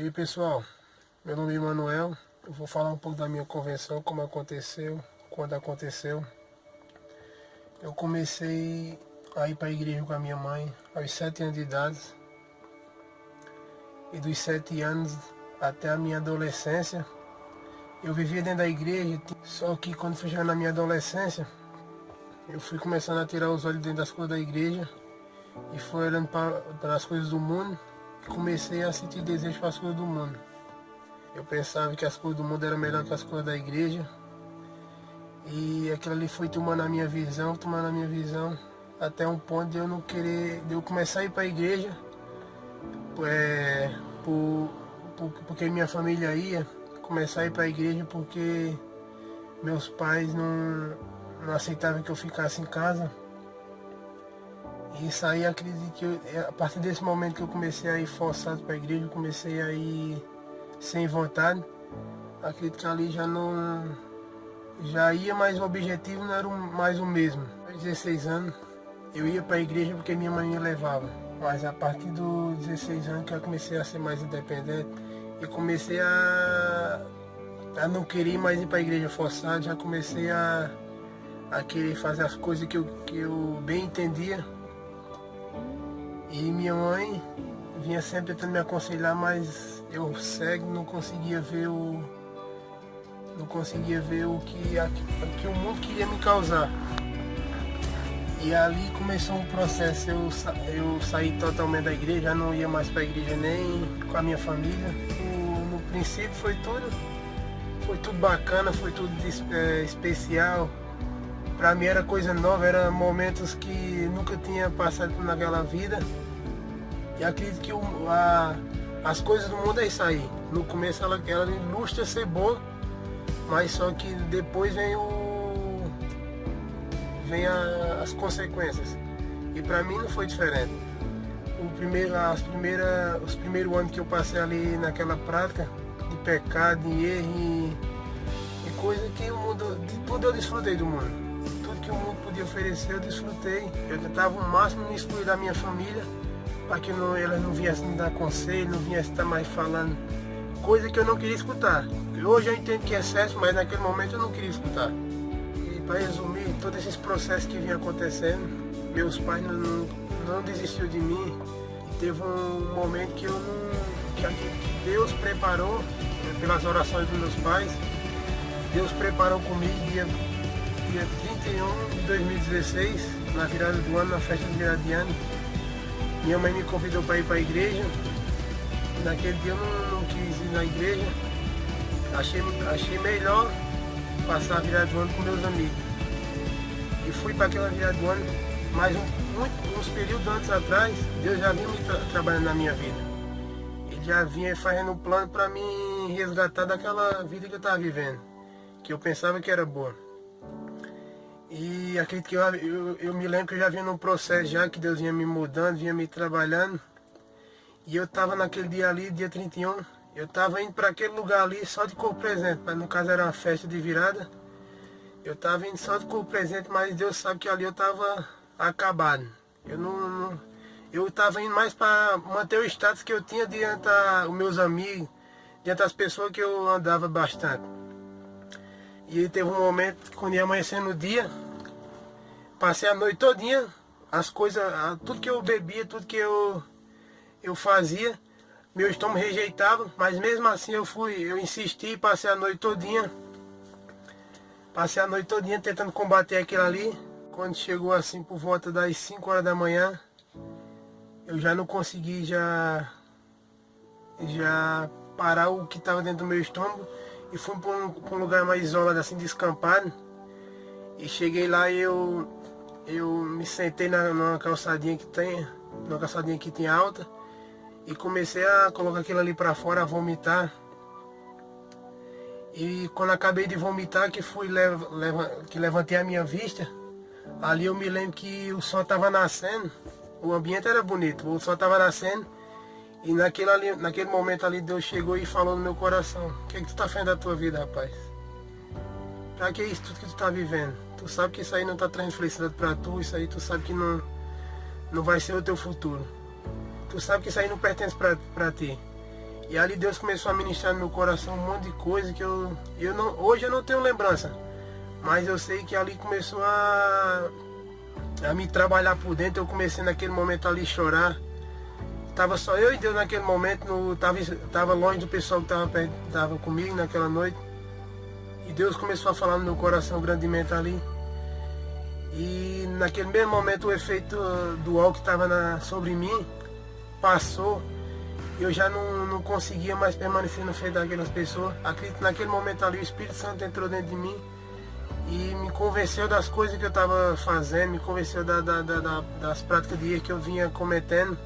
aí pessoal, meu nome é Manuel, eu vou falar um pouco da minha conversão, como aconteceu, quando aconteceu. Eu comecei a ir para a igreja com a minha mãe aos 7 anos de idade, e dos 7 anos até a minha adolescência, eu vivia dentro da igreja, só que quando foi chegando na minha adolescência, eu fui começando a tirar os olhos dentro das coisas da igreja, e fui olhando para as coisas do mundo, e comecei a sentir desejo para as coisas do mundo. Eu pensava que as coisas do mundo eram melhor que as coisas da igreja. E aquilo ali foi tomando a minha visão, até um ponto de eu não querer, de eu começar a ir para a igreja, porque minha família ia, começar a ir para a igreja porque meus pais não aceitavam que eu ficasse em casa. E isso aí, acredito que a partir desse momento que eu comecei a ir forçado para a igreja, eu comecei a ir sem vontade, acredito que ali já ia, mas o objetivo não era mais o mesmo. Aos 16 anos eu ia para a igreja porque minha mãe me levava, mas a partir dos 16 anos que eu comecei a ser mais independente, eu comecei a não querer mais ir para a igreja forçado, já comecei a querer fazer as coisas que eu bem entendia. E minha mãe vinha sempre tentando me aconselhar, mas eu cego não conseguia ver o que o mundo queria me causar. E ali começou um processo, eu saí totalmente da igreja, já não ia mais para a igreja nem com a minha família. No princípio foi tudo bacana, foi tudo especial. Para mim era coisa nova, eram momentos que nunca tinha passado naquela vida. E acredito que as coisas do mundo é isso aí. No começo ela ilustra ser boa, mas só que depois vem as consequências. E para mim não foi diferente. Os primeiros anos que eu passei ali naquela prática de pecado, de erro e coisa que o mundo, de tudo eu desfrutei do mundo. Tudo que o mundo podia oferecer eu desfrutei. Eu tentava o máximo me excluir da minha família, para que elas não viessem me dar conselho, não viessem estar mais falando coisa que eu não queria escutar. Hoje eu entendo que é excesso, mas naquele momento eu não queria escutar. E para resumir, todos esses processos que vinham acontecendo, meus pais não desistiram de mim. E teve um momento que Deus preparou, pelas orações dos meus pais, Deus preparou comigo dia 31 de 2016, na virada do ano, na festa de virada de ano. Minha mãe me convidou para ir para a igreja. Naquele dia eu não quis ir na igreja. Achei melhor passar a virada do ano com meus amigos. E fui para aquela virada do ano, mas uns períodos antes atrás, Deus já vinha trabalhando na minha vida. Ele já vinha fazendo um plano para me resgatar daquela vida que eu estava vivendo, que eu pensava que era boa. E acredito que eu me lembro que eu já vinha num processo já, que Deus vinha me mudando, vinha me trabalhando. E eu estava naquele dia ali, dia 31, eu estava indo para aquele lugar ali só de corpo presente, mas no caso era uma festa de virada. Eu estava indo só de corpo presente, mas Deus sabe que ali eu estava acabado. Eu estava indo mais para manter o status que eu tinha diante dos meus amigos, diante das pessoas que eu andava bastante. E teve um momento, quando ia amanhecendo o dia, passei a noite todinha, as coisas, tudo que eu bebia, tudo que eu fazia, meu estômago rejeitava, mas mesmo assim eu insisti e passei a noite todinha. Passei a noite todinha tentando combater aquilo ali. Quando chegou assim por volta das 5 horas da manhã, eu já não consegui já parar o que estava dentro do meu estômago. E fui para um lugar mais isolado, assim, descampado. E cheguei lá e eu me sentei numa calçadinha que tinha alta. E comecei a colocar aquilo ali para fora, a vomitar. E quando acabei de vomitar, que levantei a minha vista, ali eu me lembro que o sol estava nascendo. O ambiente era bonito, o sol estava nascendo. E naquele momento ali, Deus chegou e falou no meu coração: o que tu está fazendo da tua vida, rapaz? Pra que isso tudo que tu está vivendo? Tu sabe que isso aí não está trazendo felicidade para tu, isso aí tu sabe que não vai ser o teu futuro. Tu sabe que isso aí não pertence para ti. E ali Deus começou a ministrar no meu coração um monte de coisa que hoje eu não tenho lembrança. Mas eu sei que ali começou a me trabalhar por dentro. Eu comecei naquele momento ali a chorar. Tava só eu e Deus naquele momento, tava longe do pessoal que tava comigo naquela noite. E Deus começou a falar no meu coração grandemente ali. E naquele mesmo momento o efeito do álcool que estava sobre mim passou. Eu já não conseguia mais permanecer no feio daquelas pessoas. Acredito que naquele momento ali o Espírito Santo entrou dentro de mim e me convenceu das coisas que eu estava fazendo, me convenceu das práticas de erro que eu vinha cometendo.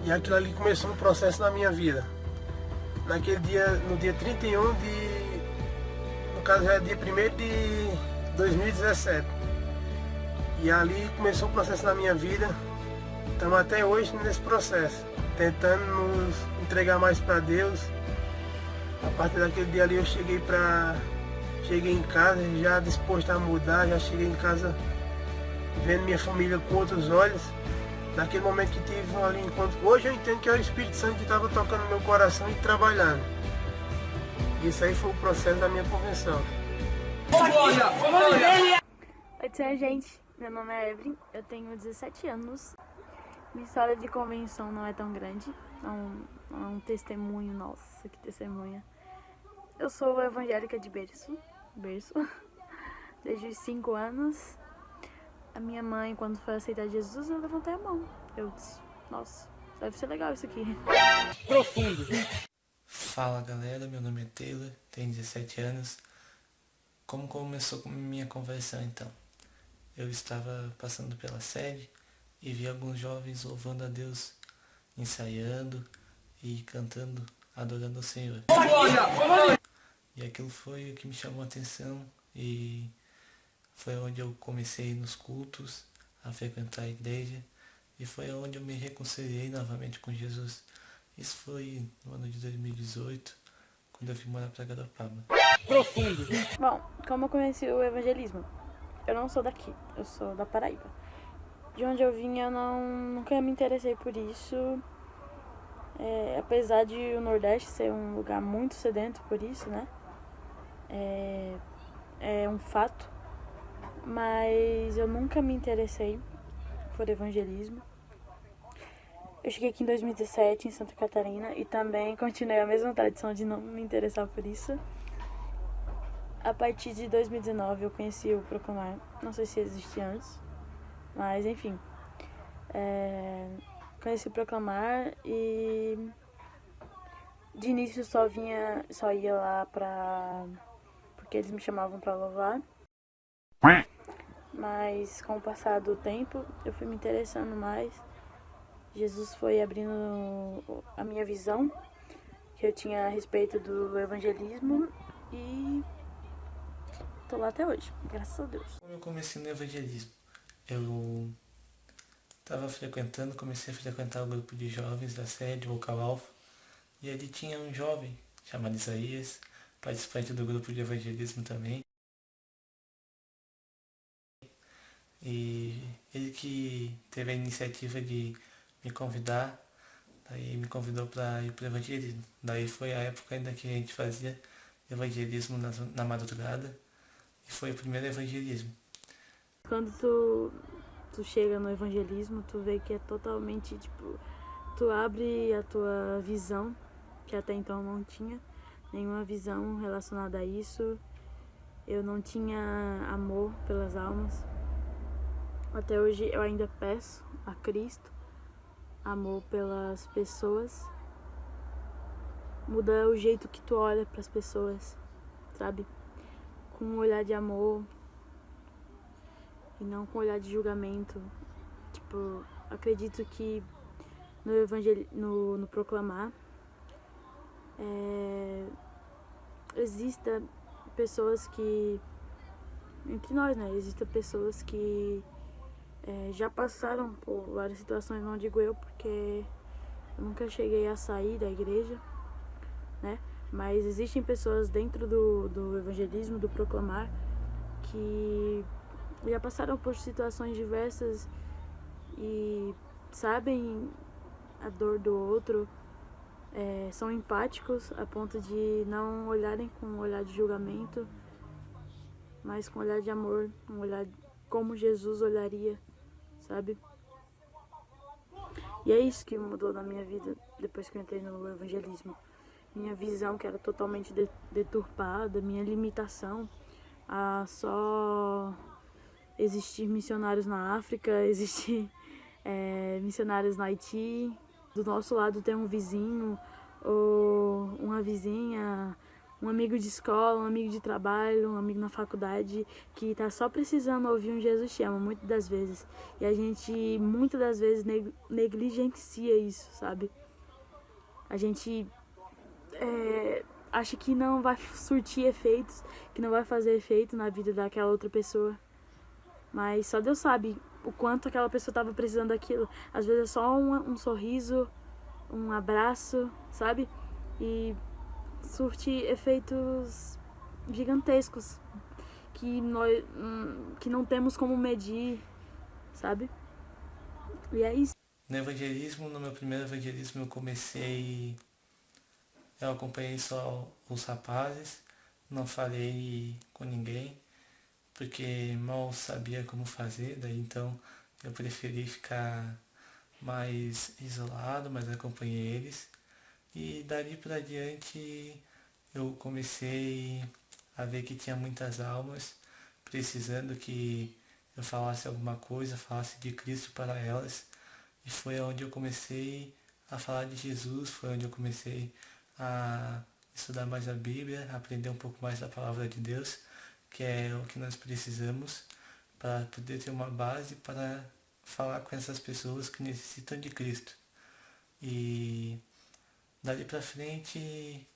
E aquilo ali começou um processo na minha vida. Naquele dia, no dia 31 no caso já é dia 1º de 2017. E ali começou o processo na minha vida. Estamos até hoje nesse processo, tentando nos entregar mais para Deus. A partir daquele dia ali eu cheguei em casa já disposto a mudar, já cheguei em casa vendo minha família com outros olhos. Naquele momento que tive ali encontro, hoje eu entendo que é o Espírito Santo que estava tocando no meu coração e trabalhando. Isso aí foi o processo da minha conversão. Oi, tchau, gente. Meu nome é Evelyn, eu tenho 17 anos. Minha história de convenção não é tão grande, não é um testemunho, nossa, que testemunha. Eu sou evangélica de berço, desde os 5 anos. A minha mãe, quando foi aceitar Jesus, eu levantei a mão. Eu disse, nossa, deve ser legal isso aqui. Profundo. Fala galera, meu nome é Taylor, tenho 17 anos. Como começou minha conversão então? Eu estava passando pela sede e vi alguns jovens louvando a Deus, ensaiando e cantando, adorando o Senhor. E aquilo foi o que me chamou a atenção e foi onde eu comecei a ir nos cultos, a frequentar a igreja, e foi onde eu me reconciliei novamente com Jesus. Isso foi no ano de 2018, quando eu vim morar para Garopaba. Profundo. Bom, como eu conheci o evangelismo? Eu não sou daqui, eu sou da Paraíba. De onde eu vim, eu nunca me interessei por isso. Apesar de o Nordeste ser um lugar muito sedento por isso, né? É um fato. Mas eu nunca me interessei por evangelismo. Eu cheguei aqui em 2017, em Santa Catarina, e também continuei a mesma tradição de não me interessar por isso. A partir de 2019 eu conheci o Proclamar, não sei se existia antes, mas enfim. Conheci o Proclamar e de início só ia lá porque eles me chamavam pra louvar. Mas com o passar do tempo eu fui me interessando mais. Jesus foi abrindo a minha visão que eu tinha a respeito do evangelismo e tô lá até hoje, graças a Deus. Como eu comecei no evangelismo? Eu comecei a frequentar o grupo de jovens da sede, Vocal Alpha, e ali tinha um jovem chamado Isaías, participante do grupo de evangelismo também. E ele que teve a iniciativa de me convidar, daí me convidou para ir para o evangelismo. Daí foi a época ainda que a gente fazia evangelismo na madrugada, e foi o primeiro evangelismo. Quando tu chega no evangelismo, tu vê que é totalmente, tu abre a tua visão, que até então não tinha nenhuma visão relacionada a isso. Eu não tinha amor pelas almas. Até hoje eu ainda peço a Cristo amor pelas pessoas. Muda o jeito que tu olha para as pessoas, sabe? Com um olhar de amor e não com um olhar de julgamento. Acredito que no Proclamar existem pessoas que, entre nós, né? Existem pessoas que já passaram por várias situações, não digo eu porque eu nunca cheguei a sair da igreja, né? Mas existem pessoas dentro do evangelismo, do Proclamar, que já passaram por situações diversas e sabem a dor do outro são empáticos a ponto de não olharem com um olhar de julgamento, mas com um olhar de amor, um olhar como Jesus olharia, sabe? E é isso que mudou na minha vida depois que eu entrei no evangelismo. Minha visão, que era totalmente deturpada, minha limitação a só existir missionários na África, existir missionários no Haiti. Do nosso lado tem um vizinho ou uma vizinha, um amigo de escola, um amigo de trabalho, um amigo na faculdade que tá só precisando ouvir um Jesus te ama, muitas das vezes. E a gente, muitas das vezes, negligencia isso, sabe? A gente acha que não vai surtir efeitos, que não vai fazer efeito na vida daquela outra pessoa. Mas só Deus sabe o quanto aquela pessoa estava precisando daquilo. Às vezes é só um sorriso, um abraço, sabe? E surte efeitos gigantescos que não temos como medir, sabe? E é isso. No evangelismo, no meu primeiro evangelismo, eu acompanhei só os rapazes, não falei com ninguém, porque mal sabia como fazer, daí então eu preferi ficar mais isolado, mas acompanhei eles. E dali para diante eu comecei a ver que tinha muitas almas precisando que eu falasse alguma coisa, falasse de Cristo para elas. E foi onde eu comecei a falar de Jesus, foi onde eu comecei a estudar mais a Bíblia, aprender um pouco mais da palavra de Deus, que é o que nós precisamos para poder ter uma base para falar com essas pessoas que necessitam de Cristo. E dali para frente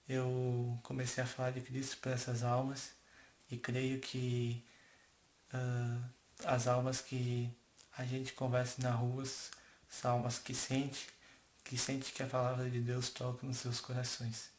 eu comecei a falar de Cristo para essas almas e creio que as almas que a gente conversa na rua são almas que sente que a palavra de Deus toca nos seus corações.